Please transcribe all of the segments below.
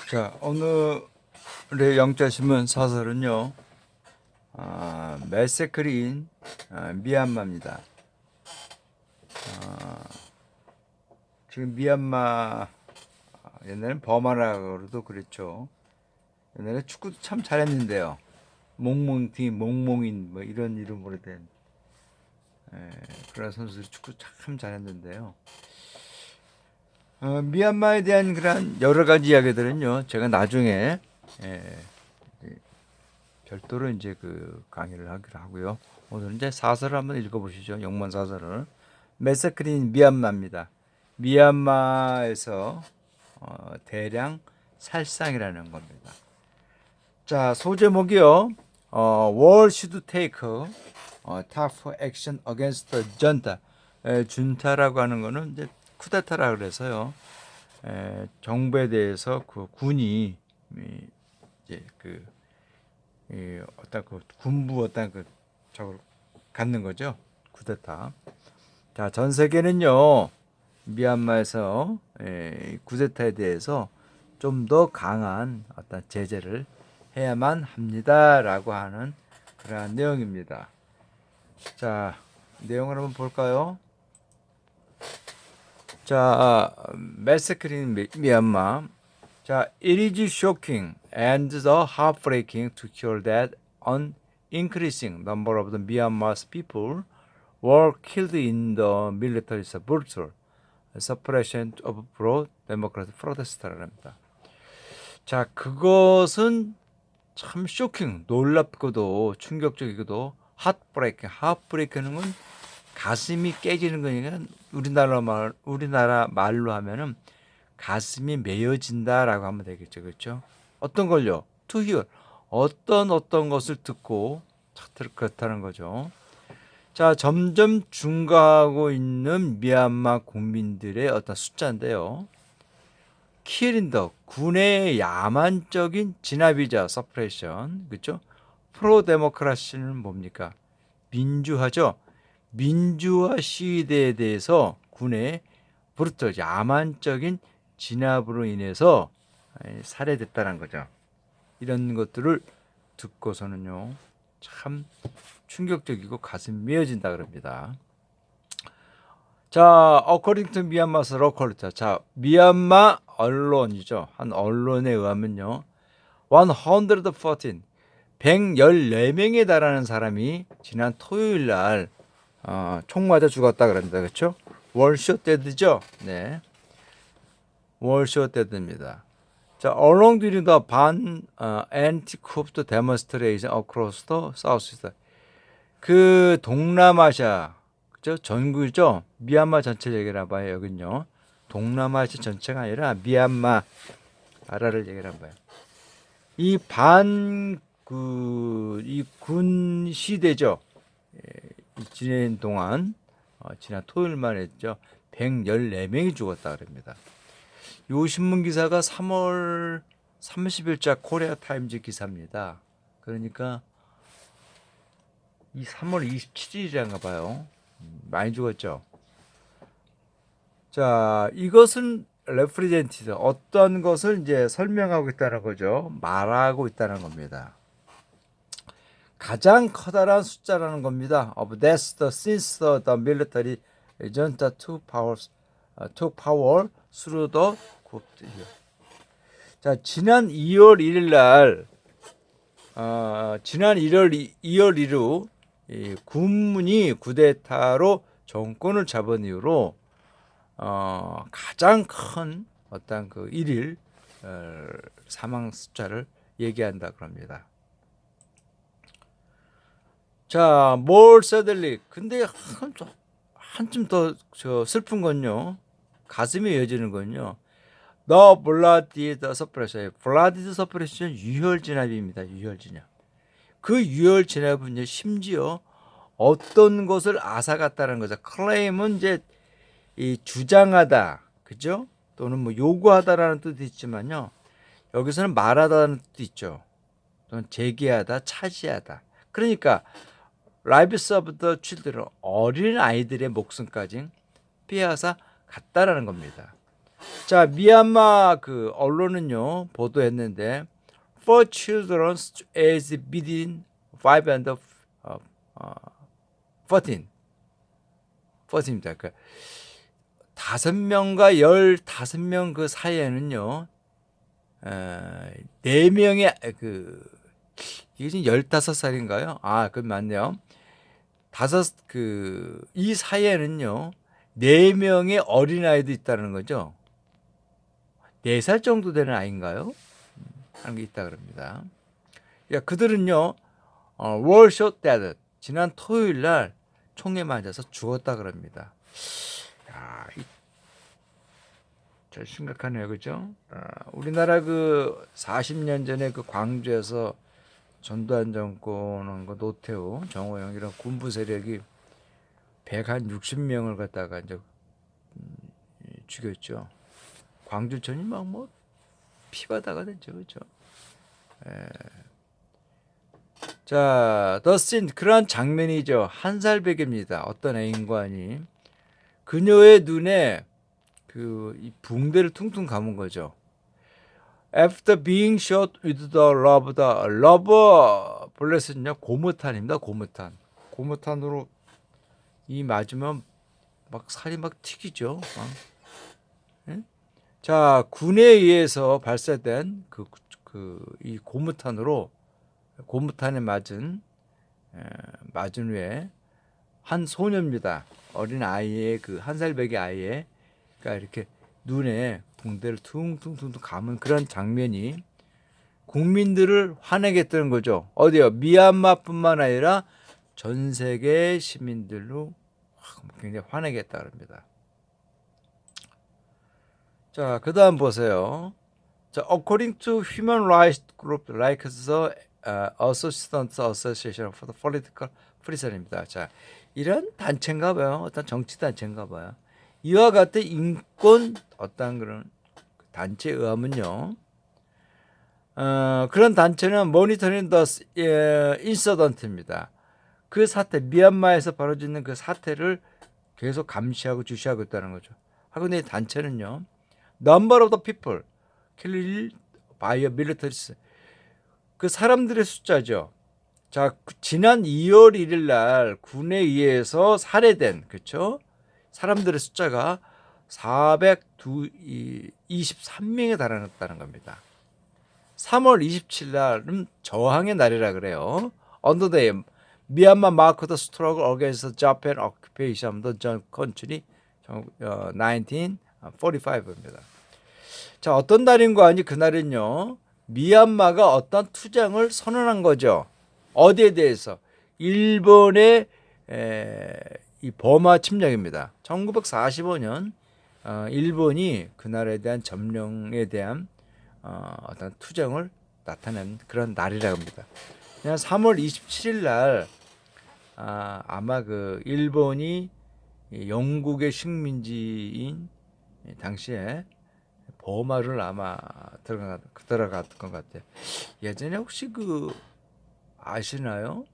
자, 오늘의 영자신문 사설은요, 메세크린 미얀마입니다. 지금 미얀마, 옛날엔 버마라고도 그랬죠. 옛날에 축구도 참 잘했는데요. 몽몽팀, 몽몽인, 뭐 이런 이름으로 된 그런 선수들이 축구 참 잘했는데요. 미얀마에 대한 그런 여러 가지 이야기들은요, 제가 나중에 예, 별도로 이제 그 강의를 하기로 하고요. 오늘 이제 사설을 한번 읽어보시죠. 영문 사설을. 메세크린 미얀마입니다. 미얀마에서 대량 살상이라는 겁니다. 자, 소제목이요. War should take tough action against the junta. 준타라고 하는 거는 이제 쿠데타라 그래서요. 정부에 대해서 그 군이 이제 어떤 그 군부 어떤 그 저걸 갖는 거죠. 쿠데타. 자, 전 세계는요. 미얀마에서 쿠데타에 대해서 좀 더 강한 어떤 제재를 해야만 합니다라고 하는 그러한 내용입니다. 자, 내용을 한번 볼까요? 자, 메세크린 미얀마. 자, it is shocking and the heartbreaking to hear that an increasing number of the Myanmar's people were killed in the military's brutal suppression of pro-democratic protest랍니다. 자, 그것은 참 쇼킹, 놀랍고도 충격적이고도 핫브레이크는 건 가슴이 깨지는 거니까 우리나라 말로 하면은 가슴이 메어진다라고 하면 되겠죠, 그렇죠? 어떤 걸요? To hear 어떤 것을 듣고 그렇다는 거죠. 자, 점점 증가하고 있는 미얀마 국민들의 어떤 숫자인데요. 킬인더 군의 야만적인 진압이자 서프레션, 그렇죠? 프로 데모크라시는 뭡니까? 민주화죠. 민주화 시위대에 대해서 군의 브루터 야만적인 진압으로 인해서 살해됐다는 거죠. 이런 것들을 듣고서는요, 참 충격적이고 가슴 메어진다 그럽니다. 자, according to Myanmar's local, 자, 미얀마 언론이죠. 한 언론에 의하면요, 114명에 달하는 사람이 지난 토요일 날 총 맞아 죽었다 그럽니다. 그렇죠? 월쇼 데드죠. 네, 월쇼 데드입니다. 자, along during the anti-coup demonstration across the south. 그 동남아시아, 그죠? 전국이죠. 미얀마 전체 얘기를 봐요. 여긴요. 동남아시아 전체가 아니라 미얀마 나라를 얘기를 봐요. 이 군 시대죠. 지낸 동안 지난 토요일만 했죠. 114명이 죽었다 그럽니다. 요 신문 기사가 3월 30일자 코리아 타임즈 기사입니다. 그러니까 이 3월 27일인가 봐요. 많이 죽었죠. 자, 이것은 레프리젠티드 어떤 것을 이제 설명하고 있다는 거죠. 말하고 있다는 겁니다. 가장 커다란 숫자라는 겁니다. Of deaths since the military junta took power through the coup. 자, 지난 2월 1일 날 지난 2월 1일 군문이 쿠데타로 정권을 잡은 이후로 가장 큰 어떤 그 일일 사망 숫자를 얘기한다 그럽니다. 자, more sadly. 근데 한쯤 더 슬픈 건요. 가슴이 이어지는 건요. The bloody suppression. bloody suppression 유혈 진압입니다. 유혈 진압. 그 유혈 진압은 심지어 어떤 것을 앗아갔다는 거죠. 클레임은 이제 이 주장하다, 그죠? 또는 뭐 요구하다라는 뜻도 있지만요. 여기서는 말하다는 뜻도 있죠. 또는 제기하다, 차지하다. 그러니까 lives of the children 어린 아이들의 목숨까지 빼앗아 갔다라는 겁니다. 자, 미얀마 그 언론은요 보도했는데 for children aged between 5 and 14, 14입니다. 그 5명과 15명 그 사이에는요, 4명의 이게 지금 15살인가요? 아, 그건 맞네요. 이 사이에는요, 4명의 어린아이도 있다는 거죠. 4살 정도 되는 아이인가요? 하는 게 있다 그럽니다. 야, 그들은요, were shot dead. 지난 토요일 날 총에 맞아서 죽었다 그럽니다. 야, 저 심각하네요, 그죠? 우리나라 그 40년 전에 그 광주에서 전두환 정권은 그 노태우, 정호영 이런 군부 세력이 160명을 갖다가 이제 죽였죠. 광주천이 막 뭐 피바다가 됐죠, 그죠? 자, 더스틴 그러한 장면이죠. 한 살 배기입니다. 어떤 애인관이 그녀의 눈에 이 붕대를 퉁퉁 감은 거죠. After being shot with the rubber bullet은요 고무탄입니다. 고무탄으로 이 맞으면 막 살이 막 튀기죠. 예? 자, 군에 의해서 발사된 이 고무탄에 맞은 후에 한 소녀입니다. 어린 아이의 그 한 살 배기 아이의 그러니까 이렇게 눈에 붕대를 퉁퉁퉁 감은 그런 장면이 국민들을 화내게 했던 거죠. 어디요? 미얀마뿐만 아니라 전 세계 시민들로 굉장히 화내게 했다 그럽니다. 자, 그다음 보세요. 자, according to human rights group like the Assistant Association for the Political Prison입니다. 자, 이런 단체인가 봐요. 어떤 정치 단체인가 봐요. 이와 같은 인권 어떤 그런 단체에 의하면요. 그런 단체는 모니터링 더 인서던트입니다. 그 사태, 미얀마에서 벌어지는 그 사태를 계속 감시하고 주시하고 있다는 거죠. 하고 이 단체는요. Number of the people killed by militaries. 그 사람들의 숫자죠. 자, 지난 2월 1일 날 군에 의해서 살해된 그렇죠? 사람들의 숫자가 423명에 달하는 겁니다. 3월 27일 날은 저항의 날이라 그래요. On the day, Myanmar marked the struggle against Japan occupation of the country 1945입니다. 자, 어떤 날인가 하니 그날은요. 미얀마가 어떤 투쟁을 선언한 거죠. 어디에 대해서? 일본의 이 버마 침략입니다. 1945년 일본이 그 나라에 대한 점령에 대한 어떤 투쟁을 나타낸 그런 날이라고 합니다. 그냥 3월 27일 날 아마 그 일본이 영국의 식민지인 당시에 버마를 아마 들어갔던 것 같아요. 예전에 혹시 아시나요?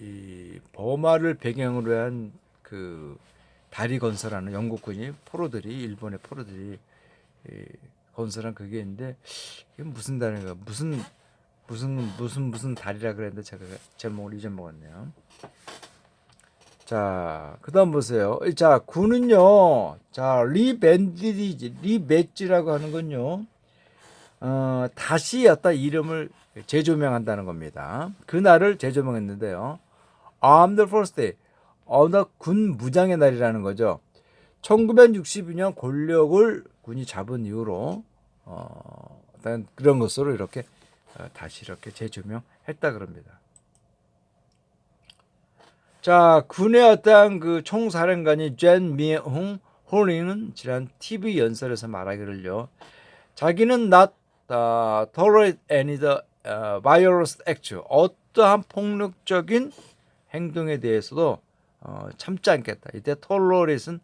이 버마를 배경으로 한 다리 건설하는 영국군이 일본의 포로들이 건설한 그게 있는데 이게 무슨 다리가 무슨 다리라 그랬는데 제가 제목을 잊어먹었네요. 자, 그다음 보세요. 자, 군은요. 자, 리매지라고 하는 건요. 다시 어떤 이름을 재조명한다는 겁니다. 그날을 재조명했는데요. Armed Forces Day, 어느 군 무장의 날이라는 거죠. 1962년 권력을 군이 잡은 이후로 어떤 그런 것으로 이렇게 다시 이렇게 재조명했다 그럽니다. 자, 군의 어떤 그 총사령관이 젠 미홍 홀링은 지난 TV 연설에서 말하기를요. 자기는 not tolerate any violence act. 어떠한 폭력적인 행동에 대해서도 참지 않겠다. 이때 tolerate는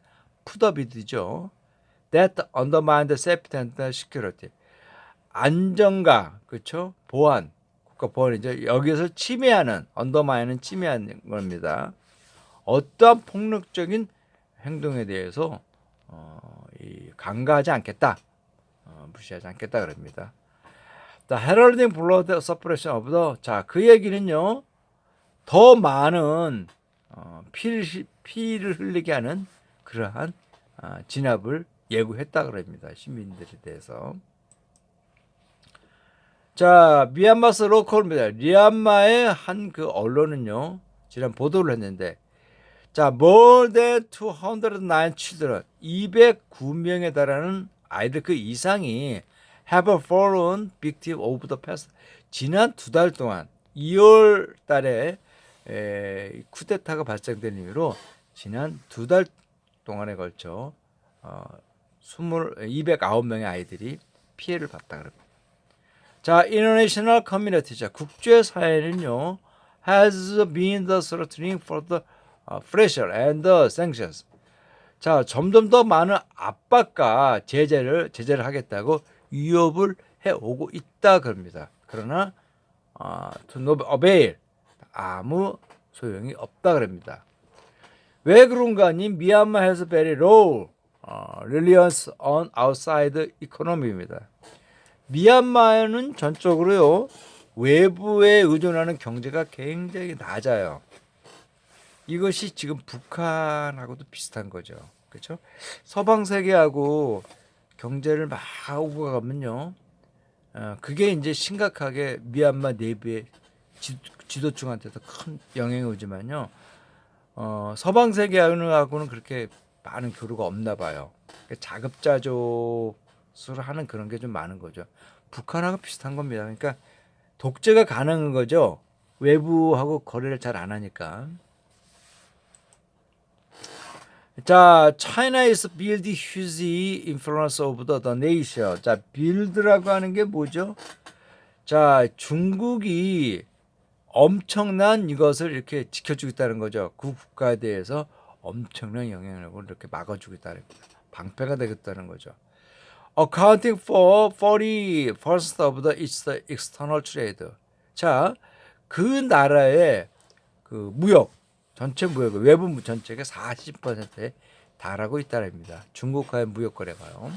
푸더비드죠. That undermine the safety and security. 안정과 그렇죠? 보안, 국가 보안이죠. 여기서 침해하는 undermine은 침해하는 겁니다. 어떠한 폭력적인 행동에 대해서 간과하지 않겠다, 무시하지 않겠다 그럽니다. The heralding blood suppression of the, 자, 그 얘기는요, 더 많은 피를 흘리게 하는 그러한 진압을 예고했다 그럽니다. 시민들에 대해서. 자, 미얀마스 로컬입니다. 미얀마의 한 그 언론은요, 지난 보도를 했는데, 자, more than 209 children, 209명에 달하는 아이들 그 이상이 have fallen victim of the past. 지난 2달 동안 2월 달에 쿠데타가 발생된 이후로 지난 2달 동안에 걸쳐 209명의 아이들이 피해를 봤다 그럽니다. 자, international community, 자, 국제사회는요, has been the threatening for the pressure and the sanctions. 자, 점점 더 많은 압박과 제재를 하겠다고 위협을 해오고 있다 그럽니다. 그러나 to no avail, 아무 소용이 없다 그럽니다. 왜 그런가 하니 Myanmar has very low reliance on outside economy입니다. 미얀마는 전적으로요, 외부에 의존하는 경제가 굉장히 낮아요. 이것이 지금 북한하고도 비슷한 거죠. 그렇죠? 서방 세계하고 경제를 막 오고 가면요, 그게 이제 심각하게 미얀마 내부의 지도층한테도 큰 영향이 오지만요, 서방 세계하고는 그렇게 많은 교류가 없나 봐요. 자급자족을 하는 그런 게 좀 많은 거죠. 북한하고 비슷한 겁니다. 그러니까 독재가 가능한 거죠. 외부하고 거래를 잘 안 하니까. 자, China is build huge influence over the nation. 자, build라고 하는 게 뭐죠? 자, 중국이 엄청난 이것을 이렇게 지켜주고 있다는 거죠. 그 국가에 대해서 엄청난 영향력을 이렇게 막아주고 있다는 거죠. 방패가 되겠다는 거죠. Accounting for 40% of the external trade. 자, 그 나라의 그 무역, 전체 무역, 외부 전체가 40%에 달하고 있다랍니다. 중국과의 무역 거래가요.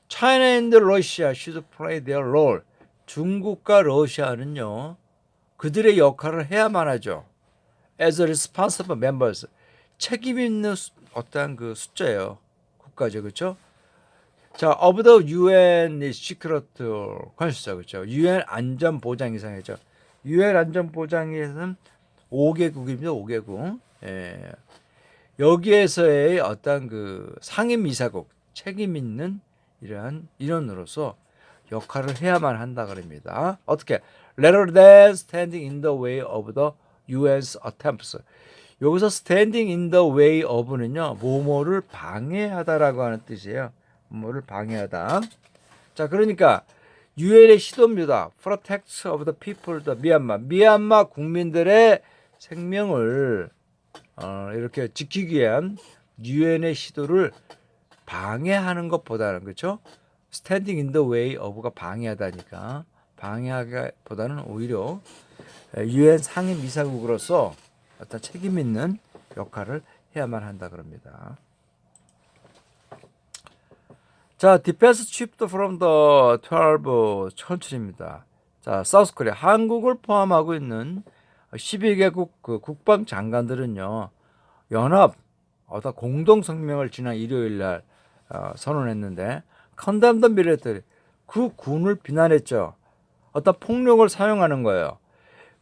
China and Russia should play their role. 중국과 러시아는요, 그들의 역할을 해야만 하죠. As responsible members. 책임 있는 어떠한 그 숫자예요. 국가죠, 그렇죠? 자, of the UN Secret Council, 그렇죠? UN 안전보장이상이죠. UN 안전보장에서는 5개국입니다. 5개국. 예. 여기에서의 어떤 그 상임이사국, 책임 있는 이러한 인원으로서 역할을 해야만 한다 그럽니다. 어떻게? Rather than standing in the way of the UN's attempts. 여기서 standing in the way of는요, 뭐뭐를 방해하다라고 하는 뜻이에요. 뭐를 방해하다. 자, 그러니까 유엔의 시도입니다. Protect of the people, the Myanmar. 미얀마 국민들의 생명을 이렇게 지키기 위한 유엔의 시도를 방해하는 것보다는, 그렇죠? Standing in the way of가 방해하다니까, 방해하기보다는 오히려 유엔 상임 이사국으로서 어떤 책임 있는 역할을 해야만 한다 그럽니다. 자, Defense Chief from the 12 country입니다. 자, 사우스 코리아, 한국을 포함하고 있는 12개국 그 국방 장관들은요, 연합 어떤 공동 성명을 지난 일요일 날 선언했는데, condemn the military, 그 군을 비난했죠. 어떤 폭력을 사용하는 거예요.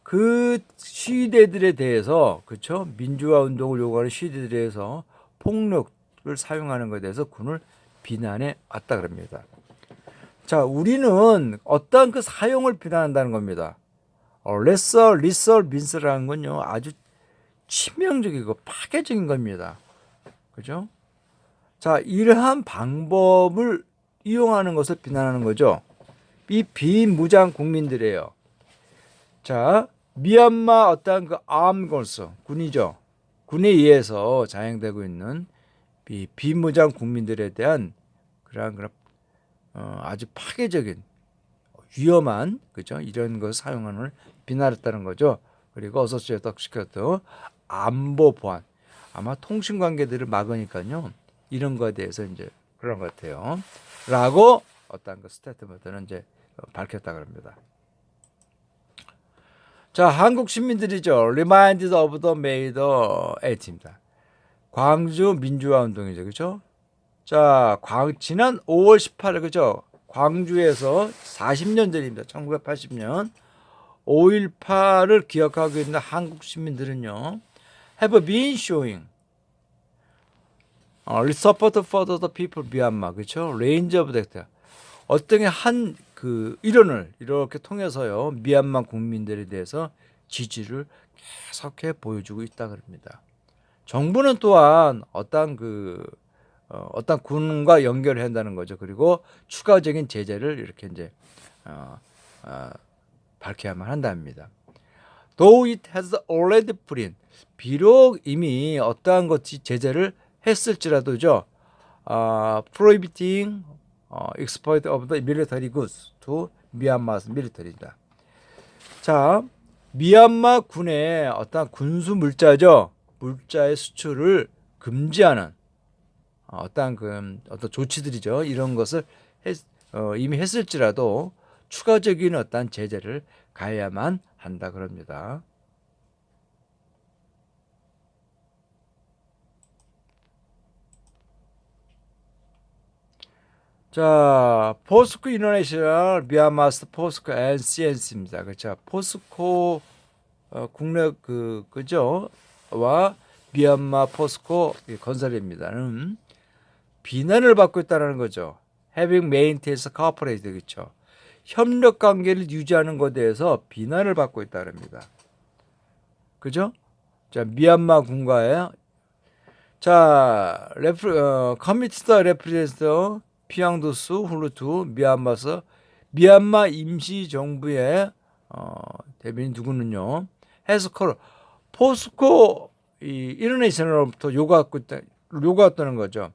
그 시위대들에 대해서, 그렇죠? 민주화 운동을 요구하는 시위대들에 대해서 폭력을 사용하는 것에 대해서 군을 비난해 왔다 그럽니다. 자, 우리는 어떠한 그 사용을 비난한다는 겁니다. lesser, lethal means라는 건요, 아주 치명적이고 파괴적인 겁니다. 그죠? 자, 이러한 방법을 이용하는 것을 비난하는 거죠. 이 비무장 국민들이에요. 자, 미얀마 어떠한 그 암걸스, 군이죠. 군에 의해서 자행되고 있는 비무장 국민들에 대한 그런 아주 파괴적인 위험한, 그죠? 이런 것을 사용하는 걸 비난했다는 거죠. 그리고 어서시에이티드 시켰던 안보 보안, 아마 통신 관계들을 막으니까요, 이런 거에 대해서 이제 그런 것 같아요. 라고 어떤 그 스테이트먼트는 이제 밝혔다 그럽니다. 자, 한국 시민들이죠. Reminded of the May the 8th입니다. 광주 민주화 운동이죠, 그렇죠? 자, 지난 5월 18일 그죠? 광주에서 40년 전입니다. 1980년 5.18을 기억하고 있는 한국 시민들은요, have been showing support for the people Myanmar, 그렇죠? Range of Act. 어떤 한 그 일원을 이렇게 통해서요, 미얀마 국민들에 대해서 지지를 계속해 보여주고 있다 그럽니다. 정부는 또한 어떤 군과 연결을 한다는 거죠. 그리고 추가적인 제재를 이렇게 이제 밝혀야만 한답니다. Though it has already put in, 비록 이미 어떠한 것이 제재를 했을지라도죠. Prohibiting export of the military goods to Myanmar's military입니다. 자, 미얀마 군의 어떤 군수 물자죠. 물자의 수출을 금지하는 어떤 조치들이죠. 이런 것을 이미 했을지라도 추가적인 어떤 제재를 가해야만 한다 그럽니다. 자, 포스코 인터내셔널 미얀마스 포스코 NCNC입니다. 그렇죠. 포스코 국내 그죠? 와 미얀마 포스코 건설입니다는 비난을 받고 있다는 거죠. Having maintained cooperate, 그렇죠. 협력 관계를 유지하는 것에 대해서 비난을 받고 있다 그럽니다. 그죠? 자, 미얀마 군과의 자, 커미티드 레프레젠터 피앙도스 훌루투 미얀마 임시 정부의 대변인 누구는요? 해스커 포스코 인터내셔널로부터 요구했다는 거죠.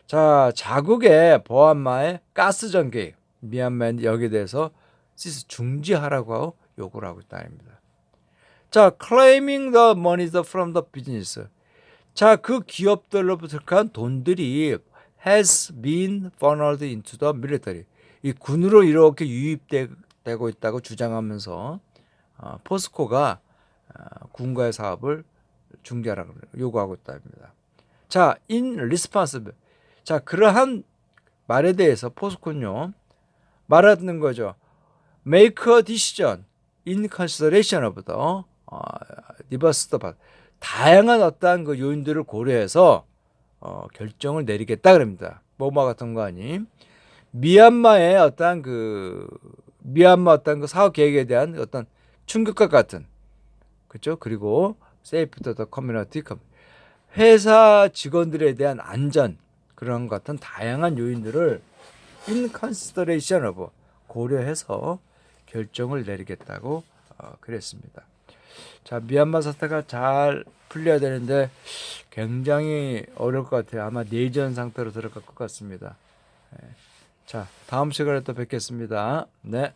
자, 자국의 보안마의 가스전 계획 미얀마 여기에 대해서 중지하라고 요구를 하고 있다입니다. 자, claiming the money from the business. 자, 그 기업들로부터 간 돈들이 has been funneled into the military. 이 군으로 이렇게 유입되고 있다고 주장하면서 포스코가 군과의 사업을 중지하라고 요구하고 있답니다. 자, in response. 자, 그러한 말에 대해서 포스코는요, 말하는 거죠. Make a decision in consideration of the diverse 다양한 어떠한 그 요인들을 고려해서 결정을 내리겠다 그럽니다. 뭐뭐 같은 거 아니? 미얀마의 어떠한 그 사업 계획에 대한 어떤 충격과 같은, 그렇죠? 그리고 safety to the community, 회사 직원들에 대한 안전 그런 같은 다양한 요인들을 in consideration of 고려해서 결정을 내리겠다고 그랬습니다. 자, 미얀마 사태가 잘 풀려야 되는데 굉장히 어려울 것 같아요. 아마 내전 상태로 들어갈 것 같습니다. 자, 다음 시간에 또 뵙겠습니다. 네.